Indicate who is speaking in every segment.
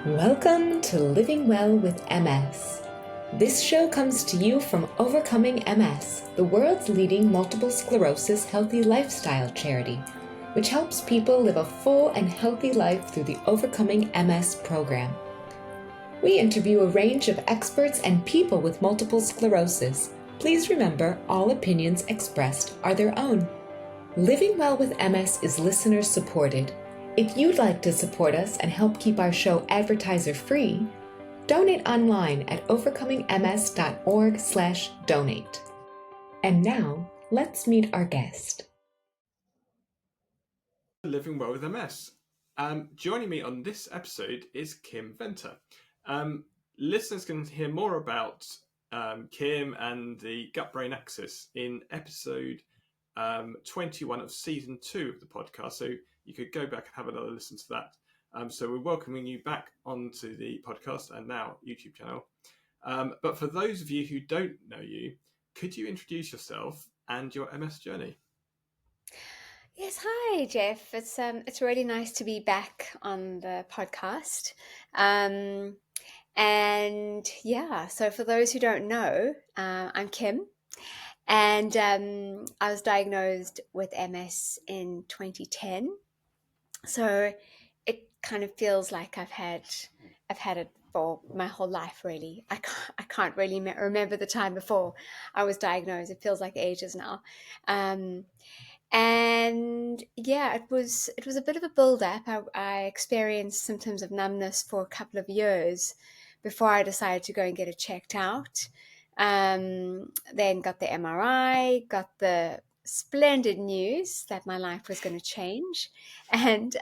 Speaker 1: Welcome to Living Well with MS. This show comes to you from Overcoming MS, the world's leading multiple sclerosis healthy lifestyle charity, which helps people live a full and healthy life through the Overcoming MS program. We interview a range of experts and people with multiple sclerosis. Please remember, all opinions expressed are their own. Living Well with MS is listener supported. If you'd like to support us and help keep our show advertiser-free, donate online at overcomingms.org/donate. And now, let's meet our guest.
Speaker 2: Living Well with MS. Joining me on this episode is Kim Vetner. Listeners can hear more about Kim and the gut-brain axis in episode 21 of season 2 of the podcast. So you could go back and have another listen to that. So we're welcoming you back onto the podcast and now YouTube channel. But for those of you who don't know you, could you introduce yourself and your MS journey?
Speaker 3: Yes, hi Jeff. It's really nice to be back on the podcast. And yeah, so for those who don't know, I'm Kim, and I was diagnosed with MS in 2010. So it kind of feels like I've had it for my whole life, really. I can't really remember the time before I was diagnosed. It feels like ages now. And yeah, it was a bit of a build-up. I experienced symptoms of numbness for a couple of years before I decided to go and get it checked out. Then got the MRI, got the splendid news that my life was going to change, and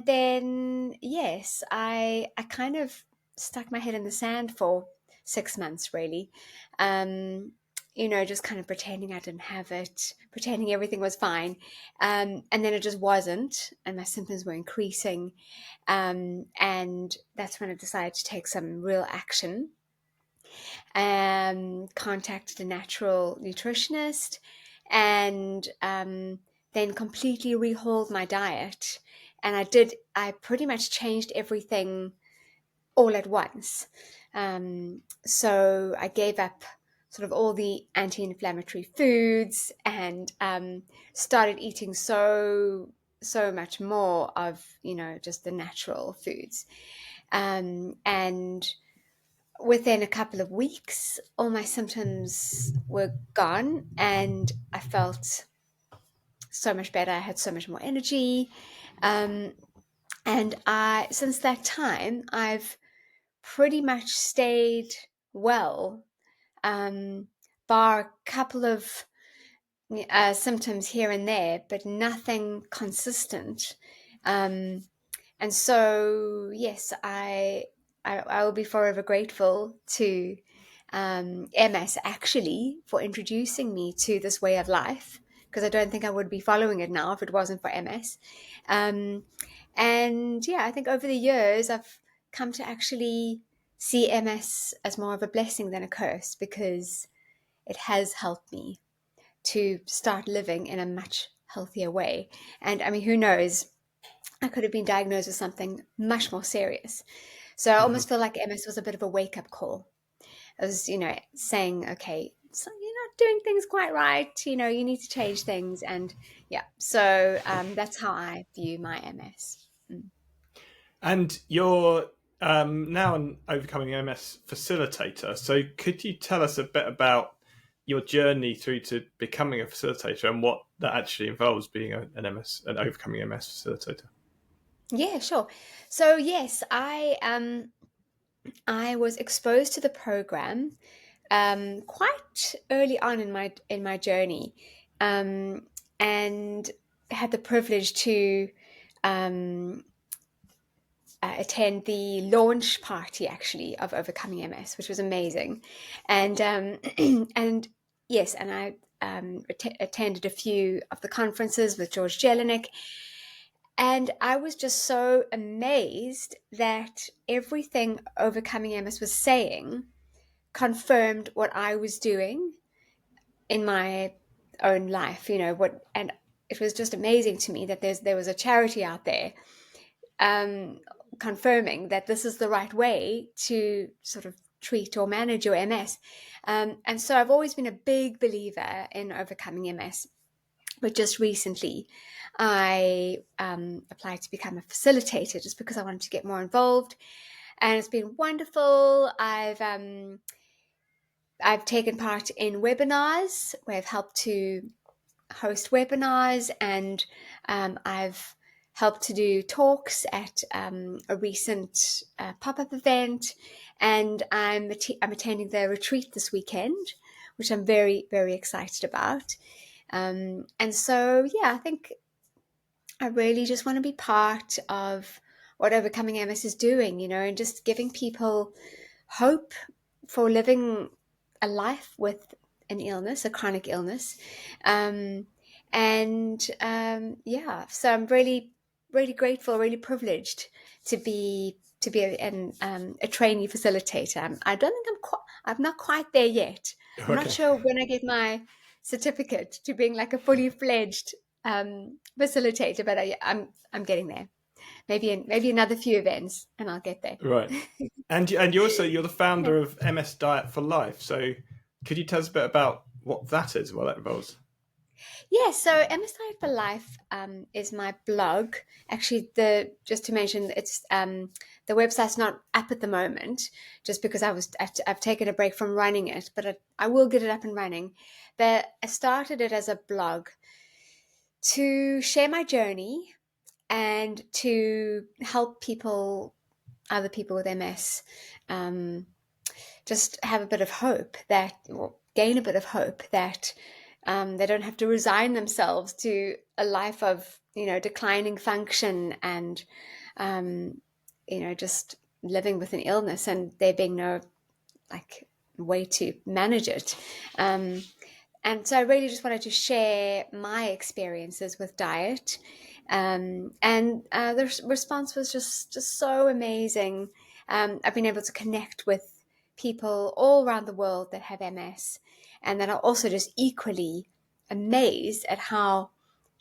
Speaker 3: then yes, I kind of stuck my head in the sand for 6 months, really. Just kind of pretending I didn't have it, pretending everything was fine. And then it just wasn't, and my symptoms were increasing. And that's when I decided to take some real action. Contacted a natural nutritionist, and then completely rehauled my diet. And I pretty much changed everything all at once. So I gave up sort of all the anti-inflammatory foods and started eating so much more of, just the natural foods. And within a couple of weeks, all my symptoms were gone and I felt so much better. I had so much more energy. And since that time, I've pretty much stayed well, bar a couple of symptoms here and there, but nothing consistent. And so, yes, I will be forever grateful to MS actually for introducing me to this way of life, because I don't think I would be following it now if it wasn't for MS. And yeah, I think over the years I've come to actually see MS as more of a blessing than a curse, because it has helped me to start living in a much healthier way. And I mean, who knows? I could have been diagnosed with something much more serious. So I almost feel like MS was a bit of a wake-up call. I was, saying, okay, so you're not doing things quite right. You need to change things. And yeah, so that's how I view my MS.
Speaker 2: And you're now an Overcoming MS facilitator. So could you tell us a bit about your journey through to becoming a facilitator and what that actually involves, being an Overcoming MS facilitator?
Speaker 3: Yeah, sure. So yes, I was exposed to the program quite early on in my journey, and had the privilege to attend the launch party actually of Overcoming MS, which was amazing, and and yes, and I attended a few of the conferences with George Jelinek. And I was just so amazed that everything Overcoming MS was saying confirmed what I was doing in my own life, and it was just amazing to me that there was a charity out there, confirming that this is the right way to sort of treat or manage your MS. And so I've always been a big believer in overcoming MS. But just recently, I applied to become a facilitator just because I wanted to get more involved. And it's been wonderful. I've taken part in webinars where I've helped to host webinars, and I've helped to do talks at a recent pop-up event, and I'm attending the retreat this weekend, which I'm very, very excited about. And so, yeah, I think I really just want to be part of what Overcoming MS is doing, and just giving people hope for living a life with an illness, a chronic illness. Yeah, so I'm really, really grateful, really privileged to be a trainee facilitator. I don't think I'm not quite there yet. I'm not sure when I get my certificate to being like a fully fledged facilitator, but I'm getting there. Maybe another few events, and I'll get there.
Speaker 2: Right. And you're the founder of MS Diet for Life. So could you tell us a bit about what that is, what that involves?
Speaker 3: Yeah, so MS Diet for Life is my blog. Actually, just to mention, it's the website's not up at the moment, just because I've taken a break from running it, but I will get it up and running. But I started it as a blog to share my journey and to help other people with MS, just have a bit of hope or gain a bit of hope that they don't have to resign themselves to a life of, declining function and, just living with an illness, and there being no way to manage it. And so I really just wanted to share my experiences with diet. And the response was just so amazing. I've been able to connect with people all around the world that have MS, and that are also just equally amazed at how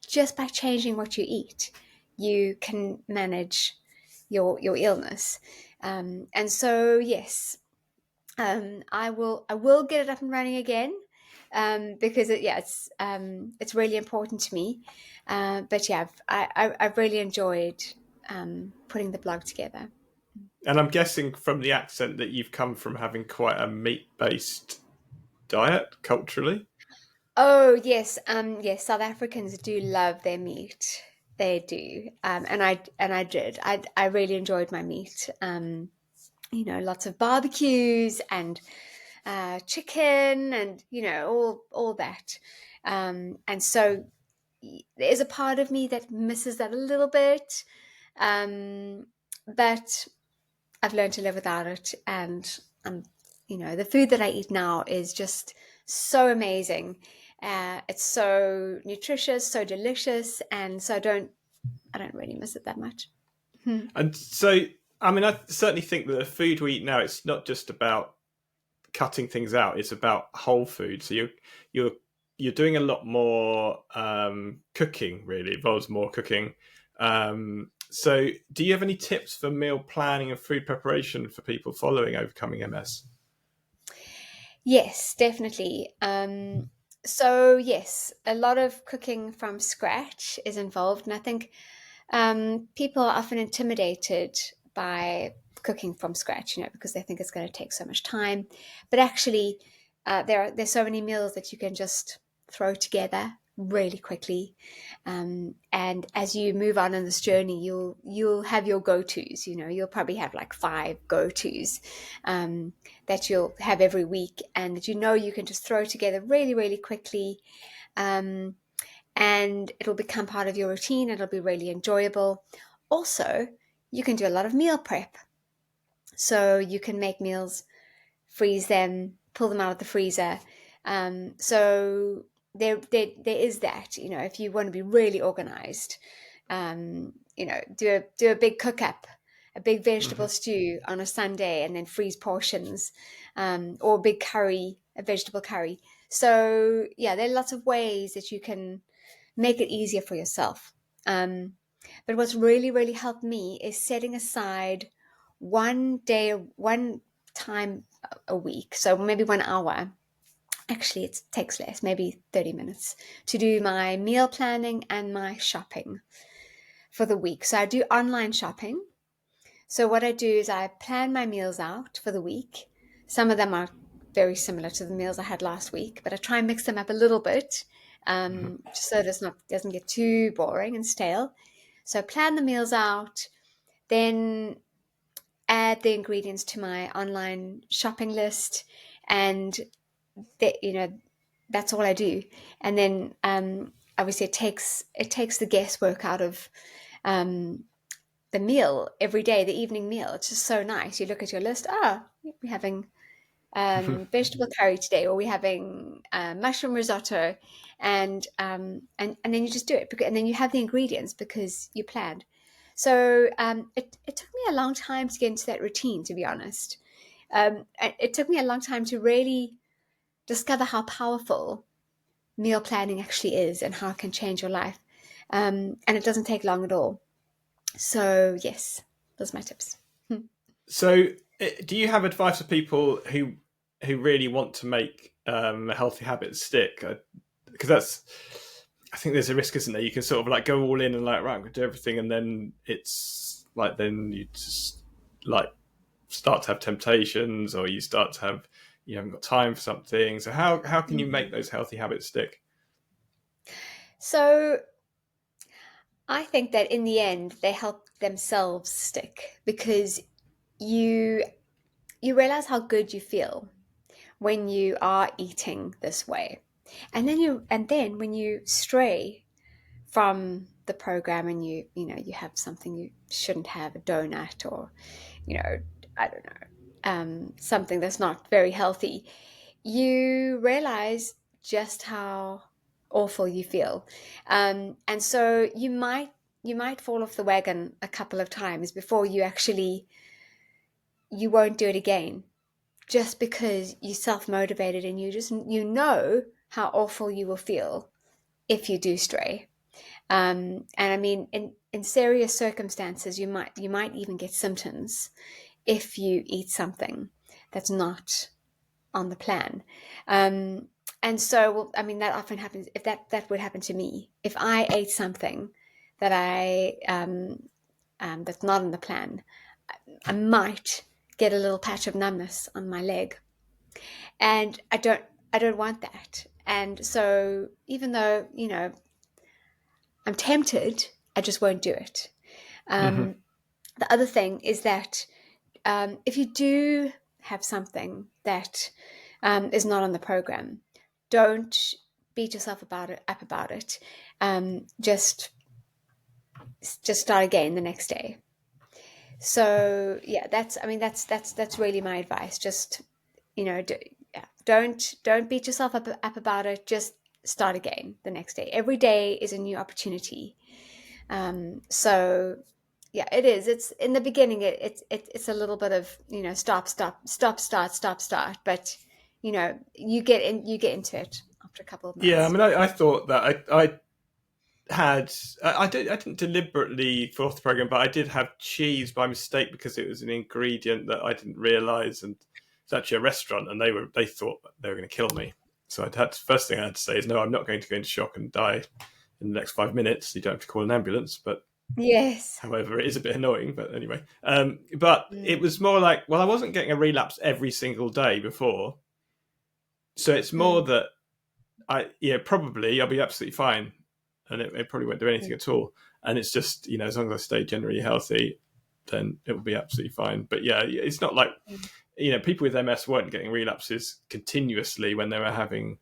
Speaker 3: just by changing what you eat, you can manage your illness. And so, yes, I will get it up and running again. Because it's really important to me. But yeah, I've really enjoyed putting the blog together.
Speaker 2: And I'm guessing from the accent that you've come from having quite a meat-based diet culturally.
Speaker 3: Oh yes, yes. South Africans do love their meat. They do, and I did. I really enjoyed my meat. Lots of barbecues and chicken, and all that. And so there's a part of me that misses that a little bit, but I've learned to live without it. And the food that I eat now is just so amazing. It's so nutritious, so delicious, and so I don't really miss it that much.
Speaker 2: And so, I mean, I certainly think that the food we eat now, it's not just about cutting things out; it's about whole food. So you're doing a lot more cooking. Really, it involves more cooking. So, do you have any tips for meal planning and food preparation for people following Overcoming MS?
Speaker 3: Yes, definitely. So yes, a lot of cooking from scratch is involved, and I think people are often intimidated by cooking from scratch, because they think it's going to take so much time. But actually, there's so many meals that you can just throw together really quickly. And as you move on in this journey, you'll have your go-tos. You'll probably have like 5 go-tos that you'll have every week, and that you can just throw together really, really quickly. And it'll become part of your routine. It'll be really enjoyable. Also, you can do a lot of meal prep. So you can make meals, freeze them, pull them out of the freezer. So there is that, if you want to be really organized, do a big cook up, a big vegetable stew on a Sunday, and then freeze portions, or a big curry, a vegetable curry. So yeah, there are lots of ways that you can make it easier for yourself. But what's really, really helped me is setting aside one day, one time a week. So maybe 1 hour. Actually, it takes less, maybe 30 minutes, to do my meal planning and my shopping for the week. So I do online shopping. So what I do is I plan my meals out for the week. Some of them are very similar to the meals I had last week, but I try and mix them up a little bit, just so that it doesn't get too boring and stale. So I plan the meals out, then add the ingredients to my online shopping list, and that's all I do. And then obviously it takes the guesswork out of the meal every day, the evening meal. It's just so nice. You look at your list. We're having vegetable curry today, or we're having mushroom risotto, and then you just do it, and then you have the ingredients because you planned. So it took me a long time to get into that routine, to be honest. It took me a long time to really discover how powerful meal planning actually is and how it can change your life. And it doesn't take long at all. So yes, those are my tips.
Speaker 2: So, do you have advice for people who really want to make healthy habits stick? Because I think there's a risk, isn't there? You can sort of like go all in and like, right, I'm going to do everything, and then it's like then you just like start to have temptations, or you start to have you haven't got time for something. So how can you make those healthy habits stick?
Speaker 3: So I think that in the end, they help themselves stick because you realize how good you feel when you are eating this way. And then when you stray from the program and you have something you shouldn't have, a donut, or I don't know, something that's not very healthy, you realize just how awful you feel. And so you might fall off the wagon a couple of times before you won't do it again, just because you self-motivated and you know how awful you will feel if you do stray. And I mean, in serious circumstances, you might even get symptoms if you eat something that's not on the plan. And so, well, I mean, that often happens. If that would happen to me, if I ate something that I that's not on the plan, I might get a little patch of numbness on my leg, and I don't want that. And so, even though I'm tempted, I just won't do it.
Speaker 2: Mm-hmm.
Speaker 3: The other thing is that if you do have something that is not on the program, don't beat yourself up about it. Just start again the next day. So yeah, that's really my advice. Just don't beat yourself up about it. Just start again the next day. Every day is a new opportunity. So yeah, it is. It's in the beginning. It's a little bit of stop, start. But you get into it after a couple of
Speaker 2: Yeah, I
Speaker 3: months.
Speaker 2: mean, I thought that I didn't deliberately fall off the program, but I did have cheese by mistake because it was an ingredient that I didn't realize, and it's actually a restaurant, and they thought they were going to kill me. So first thing I had to say is no, I'm not going to go into shock and die in the next 5 minutes. You don't have to call an ambulance, but
Speaker 3: Yes.
Speaker 2: however, it is a bit annoying. But anyway, but it
Speaker 3: Mm,
Speaker 2: was more like, well, I wasn't getting a relapse every single day before, so it's more
Speaker 3: mm,
Speaker 2: that probably I'll be absolutely fine, and it probably won't do anything
Speaker 3: mm,
Speaker 2: at all. And it's just as long as I stay generally healthy, then it will be absolutely fine. But yeah, it's not like
Speaker 3: mm,
Speaker 2: people with MS weren't getting relapses continuously when they were having,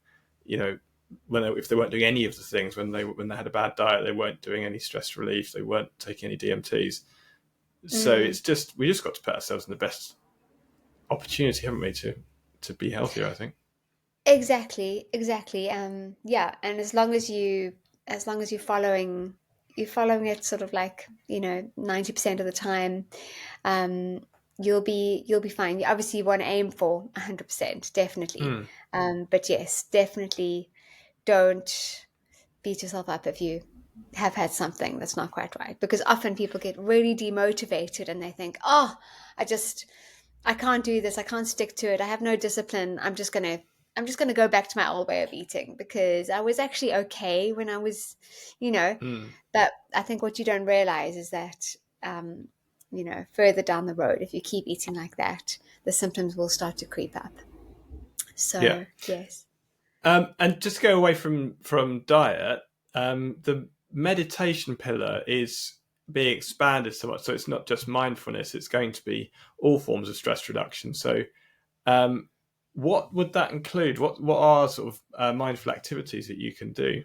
Speaker 2: if they weren't doing any of the things when they had a bad diet, they weren't doing any stress relief, they weren't taking any DMTs. So
Speaker 3: mm.
Speaker 2: it's just we just got to put ourselves in the best opportunity, haven't we, to be healthier? I think.
Speaker 3: Exactly. Yeah, and as long as you're following it sort of like 90% of the time, um, you'll be fine. Obviously, you want to aim for 100%, definitely.
Speaker 2: Mm.
Speaker 3: But yes, definitely don't beat yourself up if you have had something that's not quite right, because often people get really demotivated and they think, oh, I can't do this, I can't stick to it, I have no discipline, I'm just gonna go back to my old way of eating because I was actually okay when I was, you know.
Speaker 2: Mm.
Speaker 3: But I think what you don't realize is that, um, further down the road, if you keep eating like that, the symptoms will start to creep up.
Speaker 2: Yeah.
Speaker 3: So yes.
Speaker 2: And just to go away from diet, the meditation pillar is being expanded so much. So it's not just mindfulness; it's going to be all forms of stress reduction. So, um, what would that include? What are sort of mindful activities that you can do?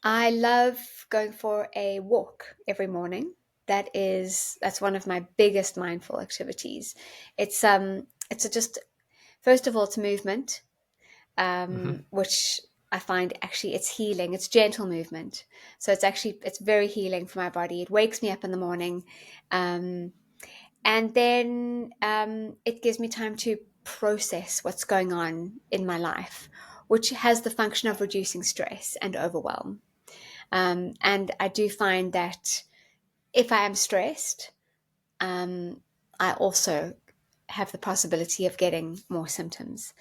Speaker 3: I love going for a walk every morning. That's one of my biggest mindful activities. Just, first of all, it's movement,
Speaker 2: Hmm.
Speaker 3: which I find actually it's healing. It's gentle movement, so it's very healing for my body. It wakes me up in the morning, um, and then it gives me time to process what's going on in my life, which has the function of reducing stress and overwhelm. And I do find that if I am stressed, I also have the possibility of getting more symptoms.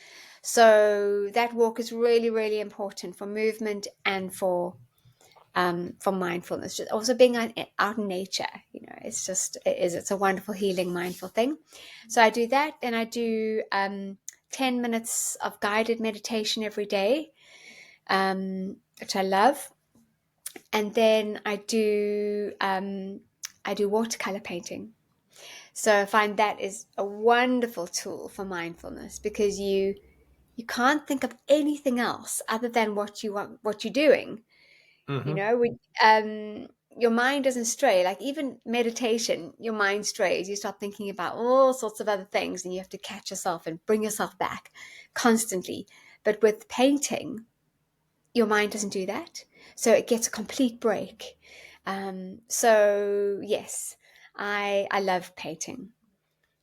Speaker 3: So that walk is really, really important for movement and for mindfulness. Just also being out in nature, it's a wonderful healing, mindful thing. So I do that, and I do 10 minutes of guided meditation every day, which I love. And then I do watercolor painting. So I find that is a wonderful tool for mindfulness because you can't think of anything else other than what you're doing. You
Speaker 2: Hmm.
Speaker 3: know, your mind doesn't stray. Like even meditation, your mind strays. You start thinking about all sorts of other things, and you have to catch yourself and bring yourself back constantly. But with painting, your mind doesn't do that, so it gets a complete break. So yes, I love painting.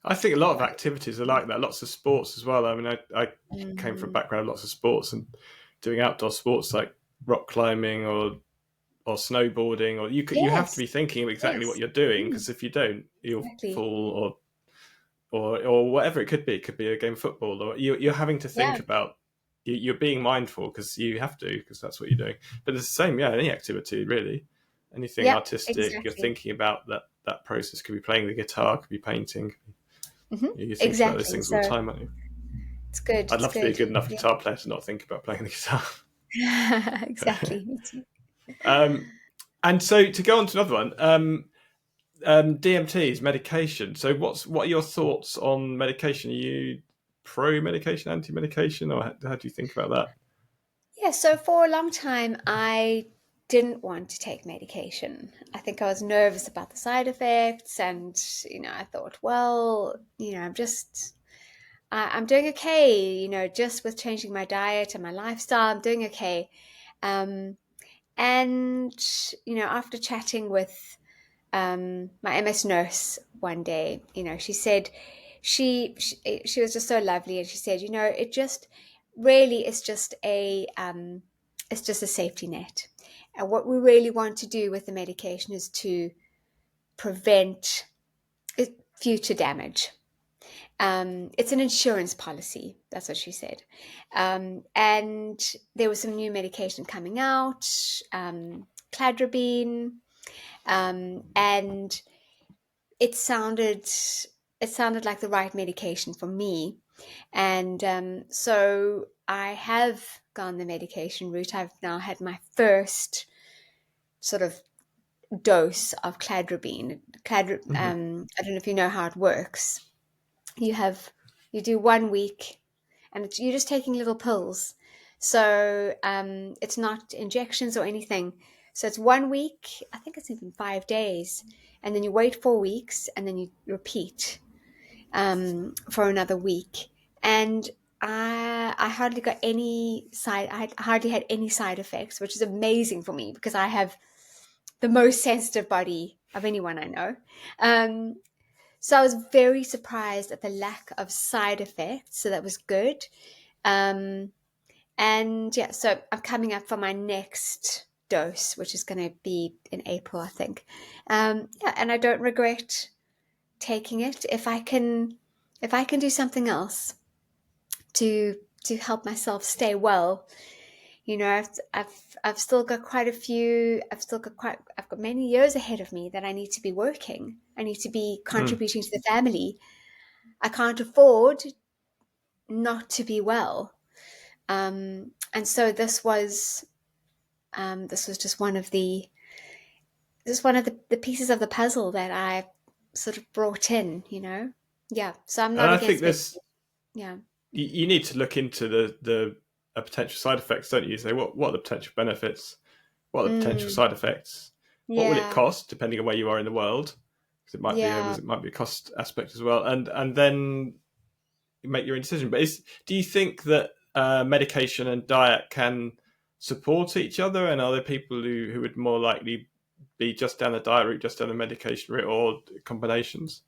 Speaker 2: I think a lot of
Speaker 3: What?
Speaker 2: activities are like that. Lots of sports as well. I mean, I came from a
Speaker 3: Mm,
Speaker 2: background of lots of sports and doing outdoor sports like rock climbing or snowboarding, or you have to
Speaker 3: yes,
Speaker 2: be thinking of exactly what
Speaker 3: yes,
Speaker 2: you're doing,
Speaker 3: mm,
Speaker 2: because if you don't, you'll
Speaker 3: exactly.
Speaker 2: fall, or whatever it could be. It could be a game of football, or you're having to
Speaker 3: Yeah,
Speaker 2: think about. You're being mindful because you have to, because that's what you're doing. But it's the same, yeah. Any activity really, anything
Speaker 3: yeah,
Speaker 2: artistic, you're
Speaker 3: exactly.
Speaker 2: thinking about that process. Could be playing the guitar, could be painting. You think about those
Speaker 3: Exactly.
Speaker 2: things all the
Speaker 3: So
Speaker 2: time, aren't you?
Speaker 3: it's good.
Speaker 2: I'd
Speaker 3: It's
Speaker 2: love to be a
Speaker 3: good.
Speaker 2: good enough
Speaker 3: Yeah,
Speaker 2: guitar player to not think about playing the guitar.
Speaker 3: exactly. Me too.
Speaker 2: um, and so to go on to another one, DMT is medication. So what are your thoughts on medication? Are you pro medication, anti medication, or how do you think about that?
Speaker 3: Yeah, so for a long time, I didn't want to take medication. I think I was nervous about the side effects, and I thought, well, I'm doing okay. Just with changing my diet and my lifestyle, I'm doing okay. Um, and after chatting with my MS nurse one day, she said she was just so lovely, and she said, it just really is just a safety net, and what we really want to do with the medication is to prevent future damage. It's an insurance policy. That's what she said. And there was some new medication coming out, cladribine, and it sounded it sounded like the right medication for me. And so I have gone the medication route. I've now had my first sort of dose of cladribine.
Speaker 2: Hmm.
Speaker 3: I don't know if you know how it works. You have you do 1 week, and you're just taking little pills. So it's not injections or anything. So it's 1 week. I think it's even 5 days, and then you wait 4 weeks, and then you repeat for another week. And I hardly got any side. I hardly had any side effects, which is amazing for me because I have the most sensitive body of anyone I know. Um, so I was very surprised at the lack of side effects. So that was good. Um, and yeah, so I'm coming up for my next dose, which is going to be in April, I think. And I don't regret taking it. If I can do something else to help myself stay well, I've still got I've got many years ahead of me that I need to be working. I need to be contributing to the family. I can't afford not to be well. And so this was just one of the pieces of the puzzle that I sort of brought in, Yeah. So I'm not
Speaker 2: And I
Speaker 3: against
Speaker 2: think this,
Speaker 3: yeah.
Speaker 2: you need to look into the potential side effects, don't you? Say what are the potential benefits, what are the potential side effects, what will it
Speaker 3: Yeah.
Speaker 2: cost depending on where you are in the world, because it might be a cost aspect as well, and then you make your own decision. But do you think that medication and diet can support each other, and are there people who would more likely be just down the diet route, just down the medication route, or combinations?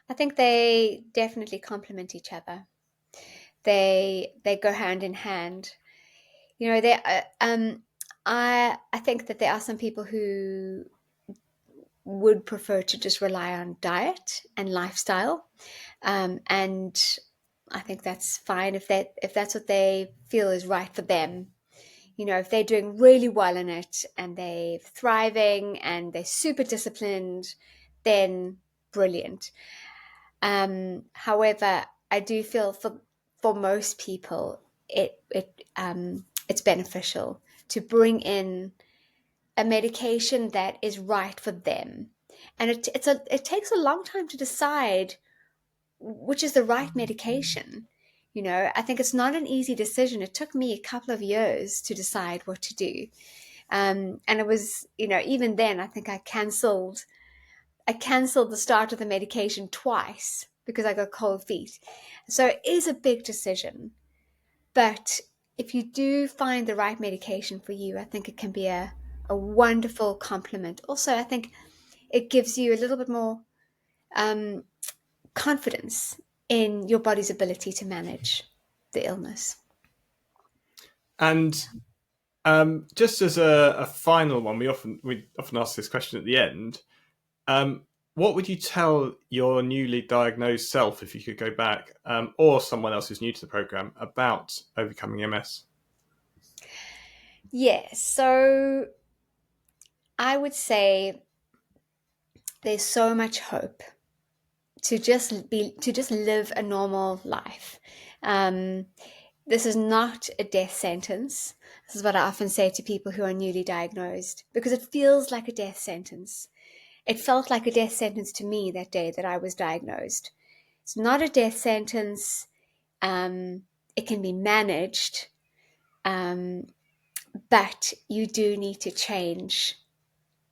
Speaker 3: I think they definitely complement each other. They go hand in hand. I think that there are some people who would prefer to just rely on diet and lifestyle, and I think that's fine if that's what they feel is right for them. If they're doing really well in it and they're thriving and they're super disciplined, then brilliant. However, I do feel for most people, it's beneficial to bring in a medication that is right for them, and it takes a long time to decide which is the right medication. I think it's not an easy decision. It took me a couple of years to decide what to do, and it was, even then, I think I cancelled the start of the medication twice because I got cold feet. So it is a big decision. But if you do find the right medication for you, I think it can be a wonderful complement. Also, I think it gives you a little bit more confidence in your body's ability to manage the illness.
Speaker 2: And just as a final one, we often ask this question at the end. What would you tell your newly diagnosed self if you could go back, or someone else who's new to the program, about overcoming MS?
Speaker 3: Yes, so I would say there's so much hope to just live a normal life. This is not a death sentence. This is what I often say to people who are newly diagnosed, because it feels like a death sentence. It felt like a death sentence to me that day that I was diagnosed. It's not a death sentence. It can be managed, but you do need to change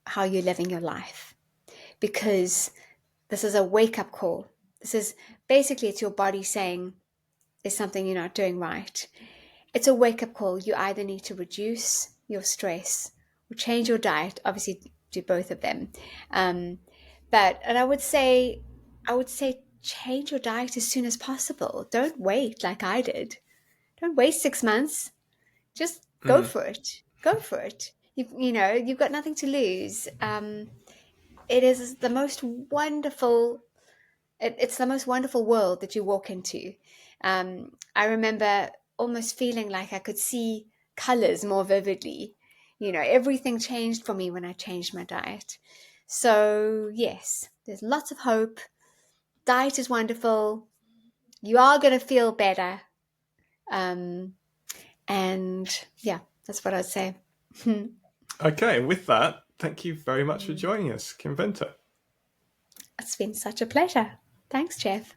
Speaker 3: how you're living your life, because this is a wake-up call. This is basically, it's your body saying there's something you're not doing right. It's a wake-up call. You either need to reduce your stress or change your diet. Obviously, do both of them. But I would say change your diet as soon as possible. Don't wait like I did. Don't wait 6 months. Just go for it. Go for it. You've got nothing to lose. It is the most wonderful. It's the most wonderful world that you walk into. I remember almost feeling like I could see colors more vividly. Everything changed for me when I changed my diet. So yes, there's lots of hope. Diet is wonderful. You are going to feel better. And yeah, that's what I'd say.
Speaker 2: Okay, and with that, thank you very much for joining us, Kim Vetner.
Speaker 3: It's been such a pleasure. Thanks, Jeff.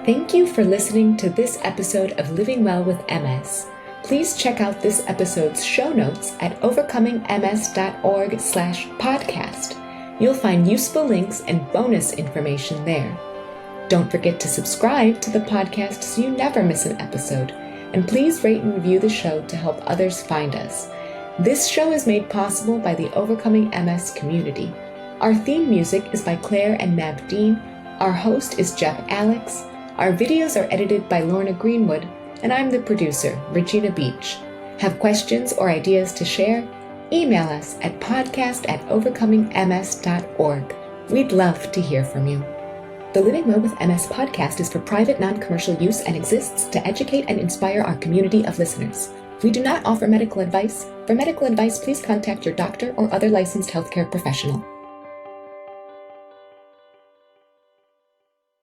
Speaker 1: Thank you for listening to this episode of Living Well with MS. Please check out this episode's show notes at overcomingms.org/podcast. You'll find useful links and bonus information there. Don't forget to subscribe to the podcast so you never miss an episode, and please rate and review the show to help others find us. This show is made possible by the Overcoming MS community. Our theme music is by Claire and Navdean. Our host is Jeff Alex. Our videos are edited by Lorna Greenwood, And I'm the producer, Regina Beach. Have questions or ideas to share? Email us at podcast@overcomingms.org. We'd love to hear from you. The Living Well with MS podcast is for private, non-commercial use and exists to educate and inspire our community of listeners. We do not offer medical advice. For medical advice, please contact your doctor or other licensed healthcare professional.